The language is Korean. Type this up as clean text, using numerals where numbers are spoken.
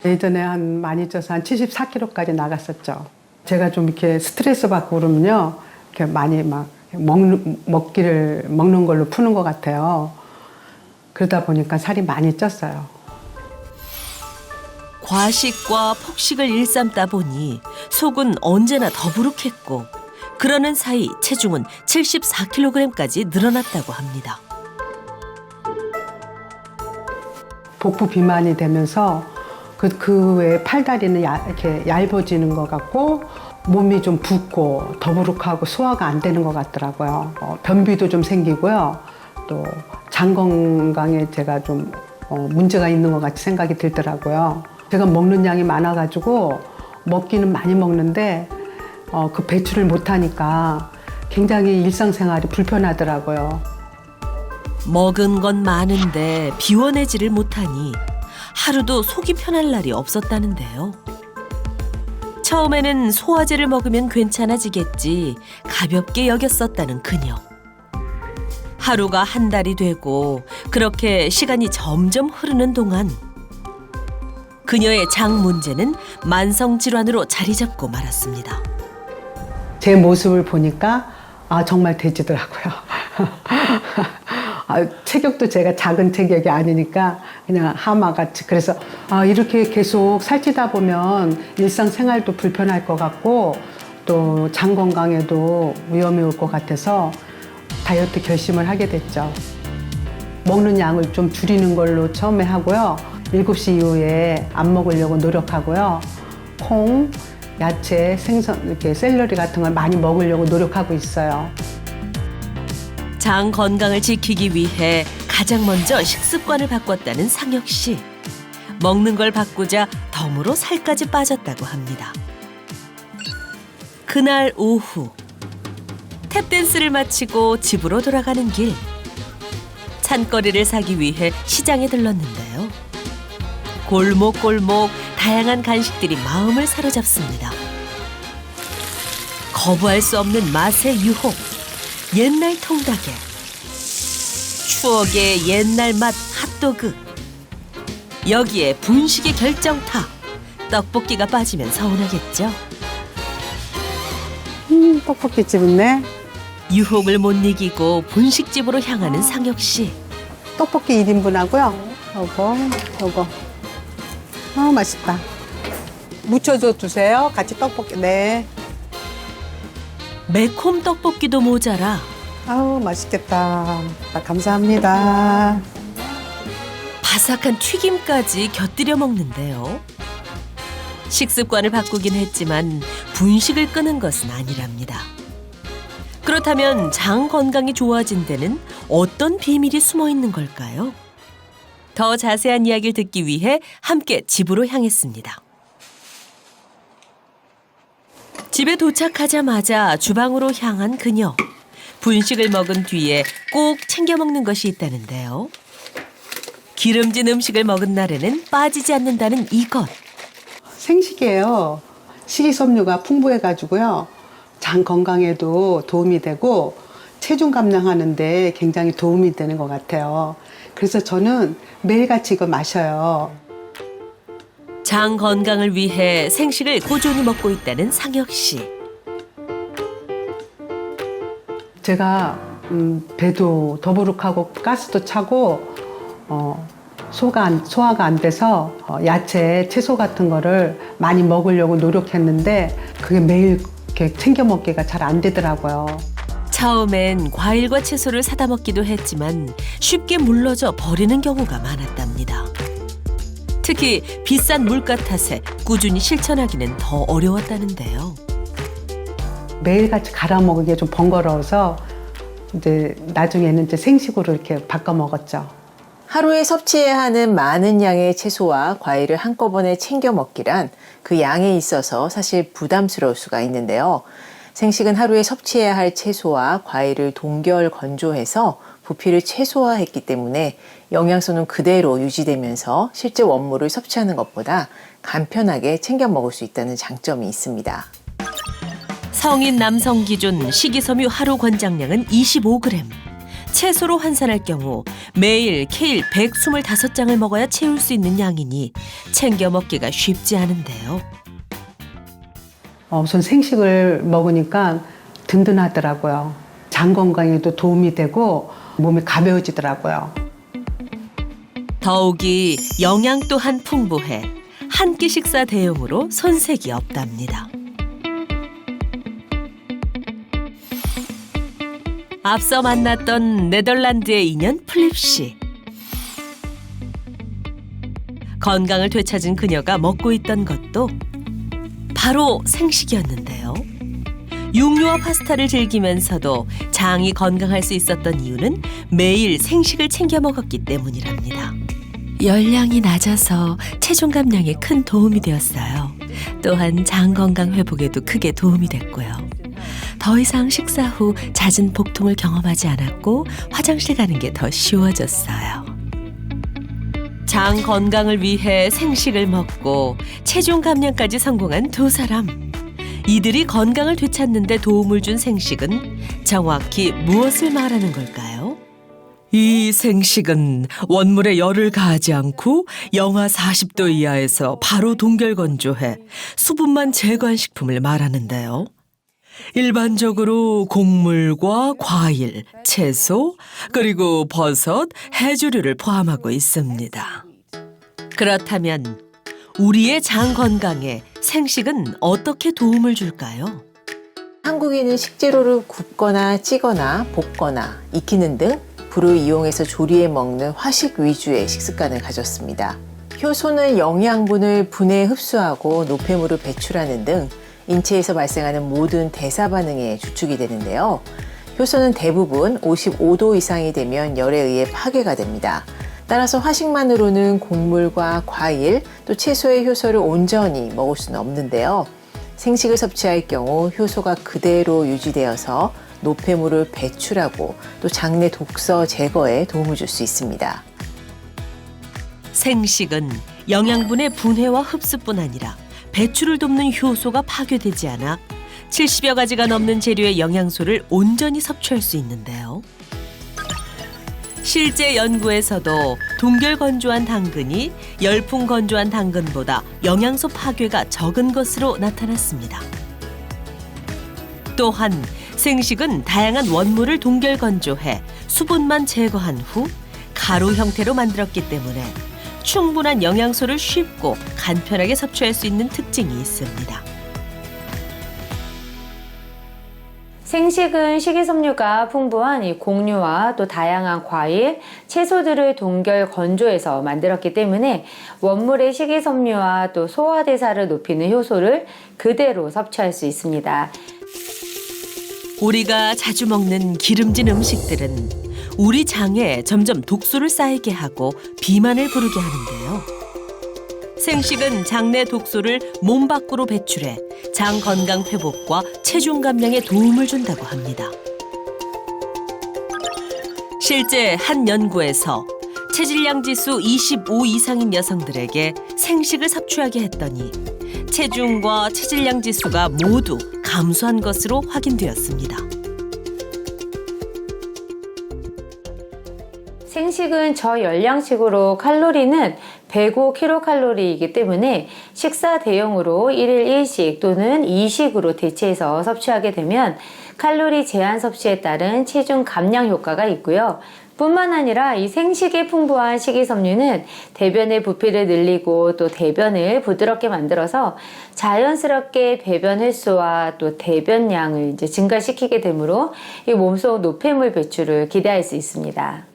예전에 많이 쪄서 한 74kg까지 나갔었죠. 제가 좀 이렇게 스트레스 받고 그러면요, 이렇게 많이 막 먹는 걸로 푸는 것 같아요. 그러다 보니까 살이 많이 쪘어요. 과식과 폭식을 일삼다 보니 속은 언제나 더부룩했고 그러는 사이 체중은 74kg까지 늘어났다고 합니다. 복부 비만이 되면서 그 외에 팔다리는 이렇게 얇아지는 것 같고 몸이 좀 붓고 더부룩하고 소화가 안 되는 것 같더라고요. 변비도 좀 생기고요. 또 장 건강에 제가 좀 문제가 있는 것 같이 생각이 들더라고요. 제가 먹는 양이 많아가지고 먹기는 많이 먹는데 그 배출을 못하니까 굉장히 일상생활이 불편하더라고요. 먹은 건 많은데 비워내지를 못하니 하루도 속이 편할 날이 없었다는데요. 처음에는 소화제를 먹으면 괜찮아지겠지 가볍게 여겼었다는 그녀. 하루가 한 달이 되고 그렇게 시간이 점점 흐르는 동안 그녀의 장 문제는 만성질환으로 자리 잡고 말았습니다. 제 모습을 보니까 정말 돼지더라고요. 체격도 제가 작은 체격이 아니니까 그냥 하마같이. 그래서 이렇게 계속 살찌다 보면 일상생활도 불편할 것 같고 또 장 건강에도 위험이 올 것 같아서 다이어트 결심을 하게 됐죠. 먹는 양을 좀 줄이는 걸로 처음에 하고요. 7시 이후에 안 먹으려고 노력하고요. 콩, 야채, 생선, 이렇게 샐러리 같은 걸 많이 먹으려고 노력하고 있어요. 장 건강을 지키기 위해 가장 먼저 식습관을 바꿨다는 상혁 씨. 먹는 걸 바꾸자 덤으로 살까지 빠졌다고 합니다. 그날 오후 탭댄스를 마치고 집으로 돌아가는 길. 찬거리를 사기 위해 시장에 들렀는데요. 골목골목 다양한 간식들이 마음을 사로잡습니다. 거부할 수 없는 맛의 유혹. 옛날 통닭에 추억의 옛날 맛 핫도그. 여기에 분식의 결정타. 떡볶이가 빠지면 서운하겠죠. 떡볶이집 있네. 유혹을 못 이기고 분식집으로 향하는 상혁 씨. 떡볶이 1인분 하고요. 요거. 맛있다. 무쳐줘 주세요. 같이 떡볶이. 네. 매콤 떡볶이도 모자라 맛있겠다. 감사합니다. 바삭한 튀김까지 곁들여 먹는데요. 식습관을 바꾸긴 했지만 분식을 끊은 것은 아니랍니다. 그렇다면 장 건강이 좋아진 데는 어떤 비밀이 숨어 있는 걸까요? 더 자세한 이야기를 듣기 위해 함께 집으로 향했습니다. 집에 도착하자마자 주방으로 향한 그녀. 분식을 먹은 뒤에 꼭 챙겨 먹는 것이 있다는데요. 기름진 음식을 먹은 날에는 빠지지 않는다는 이것. 생식이에요. 식이섬유가 풍부해가지고요. 장 건강에도 도움이 되고 체중 감량하는데 굉장히 도움이 되는 것 같아요. 그래서 저는 매일같이 이거 마셔요. 장 건강을 위해 생식을 꾸준히 먹고 있다는 상혁 씨. 제가 배도 더부룩하고 가스도 차고 소화가 안 돼서 야채, 채소 같은 거를 많이 먹으려고 노력했는데 그게 매일 이렇게 챙겨 먹기가 잘 안 되더라고요. 처음엔 과일과 채소를 사다 먹기도 했지만 쉽게 물러져 버리는 경우가 많았답니다. 특히 비싼 물가 탓에 꾸준히 실천하기는 더 어려웠다는데요. 매일같이 갈아 먹기가 좀 번거로워서 이제 나중에는 이제 생식으로 이렇게 바꿔 먹었죠. 하루에 섭취해야 하는 많은 양의 채소와 과일을 한꺼번에 챙겨 먹기란 그 양에 있어서 사실 부담스러울 수가 있는데요. 생식은 하루에 섭취해야 할 채소와 과일을 동결 건조해서 부피를 최소화했기 때문에 영양소는 그대로 유지되면서 실제 원물을 섭취하는 것보다 간편하게 챙겨 먹을 수 있다는 장점이 있습니다. 성인 남성 기준 식이섬유 하루 권장량은 25g. 채소로 환산할 경우 매일 케일 125장을 먹어야 채울 수 있는 양이니 챙겨 먹기가 쉽지 않은데요. 우선 생식을 먹으니까 든든하더라고요. 장 건강에도 도움이 되고 몸이 가벼워지더라고요. 더욱이 영양 또한 풍부해 한 끼 식사 대용으로 손색이 없답니다. 앞서 만났던 네덜란드의 인연 플립 씨. 건강을 되찾은 그녀가 먹고 있던 것도 바로 생식이었는데요. 육류와 파스타를 즐기면서도 장이 건강할 수 있었던 이유는 매일 생식을 챙겨 먹었기 때문이랍니다. 열량이 낮아서 체중 감량에 큰 도움이 되었어요. 또한 장 건강 회복에도 크게 도움이 됐고요. 더 이상 식사 후 잦은 복통을 경험하지 않았고 화장실 가는 게 더 쉬워졌어요. 장 건강을 위해 생식을 먹고 체중 감량까지 성공한 두 사람. 이들이 건강을 되찾는 데 도움을 준 생식은 정확히 무엇을 말하는 걸까요? 이 생식은 원물에 열을 가하지 않고 영하 40도 이하에서 바로 동결 건조해 수분만 제거한 식품을 말하는데요. 일반적으로 곡물과 과일, 채소, 그리고 버섯, 해조류를 포함하고 있습니다. 그렇다면 우리의 장 건강에 생식은 어떻게 도움을 줄까요? 한국인은 식재료를 굽거나 찌거나 볶거나 익히는 등 불을 이용해서 조리해 먹는 화식 위주의 식습관을 가졌습니다. 효소는 영양분을 분해 흡수하고 노폐물을 배출하는 등 인체에서 발생하는 모든 대사 반응의 주축이 되는데요. 효소는 대부분 55도 이상이 되면 열에 의해 파괴가 됩니다. 따라서 화식만으로는 곡물과 과일, 또 채소의 효소를 온전히 먹을 수는 없는데요. 생식을 섭취할 경우 효소가 그대로 유지되어서 노폐물을 배출하고 또 장내 독소 제거에 도움을 줄 수 있습니다. 생식은 영양분의 분해와 흡수뿐 아니라 배출을 돕는 효소가 파괴되지 않아 70여 가지가 넘는 재료의 영양소를 온전히 섭취할 수 있는데요. 실제 연구에서도 동결 건조한 당근이 열풍 건조한 당근보다 영양소 파괴가 적은 것으로 나타났습니다. 또한 생식은 다양한 원물을 동결 건조해 수분만 제거한 후 가루 형태로 만들었기 때문에 충분한 영양소를 쉽고 간편하게 섭취할 수 있는 특징이 있습니다. 생식은 식이섬유가 풍부한 이 곡류와 또 다양한 과일, 채소들을 동결 건조해서 만들었기 때문에 원물의 식이섬유와 또 소화대사를 높이는 효소를 그대로 섭취할 수 있습니다. 우리가 자주 먹는 기름진 음식들은 우리 장에 점점 독소를 쌓이게 하고 비만을 부르게 하는데요. 생식은 장내 독소를 몸 밖으로 배출해 장 건강 회복과 체중 감량에 도움을 준다고 합니다. 실제 한 연구에서 체질량 지수 25 이상인 여성들에게 생식을 섭취하게 했더니 체중과 체질량 지수가 모두 감소한 것으로 확인되었습니다. 생식은 저열량식으로 칼로리는 105kcal이기 때문에 식사 대용으로 1일 1식 또는 2식으로 대체해서 섭취하게 되면 칼로리 제한 섭취에 따른 체중 감량 효과가 있고요. 뿐만 아니라 이 생식에 풍부한 식이섬유는 대변의 부피를 늘리고 또 대변을 부드럽게 만들어서 자연스럽게 배변 횟수와 또 대변량을 증가시키게 되므로 이 몸속 노폐물 배출을 기대할 수 있습니다.